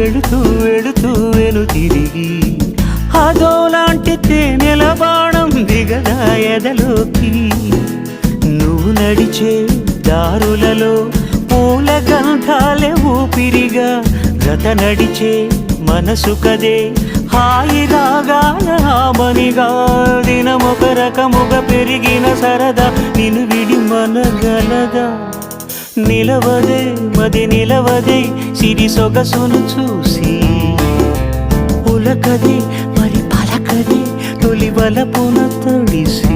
వెళుతూ వెళుతూ వెను తిరిగి అదోలాంటి తేనెల బాణం దిగదా ఎదలోకి. నువ్వు నడిచే దారులలో పూల గంధాలే ఊపిరిగా గత నడిచే మనసు కదే హాయి రాగాల హామనిగా. దినమొక రకముగా పెరిగిన సరదా నిన్ను విడి మనగలదా. నిలవదే మది నిలవదే సిరి సొగసును చూసి. ఉలకదే మరి పలకదే తొలి వలపున తడిసి.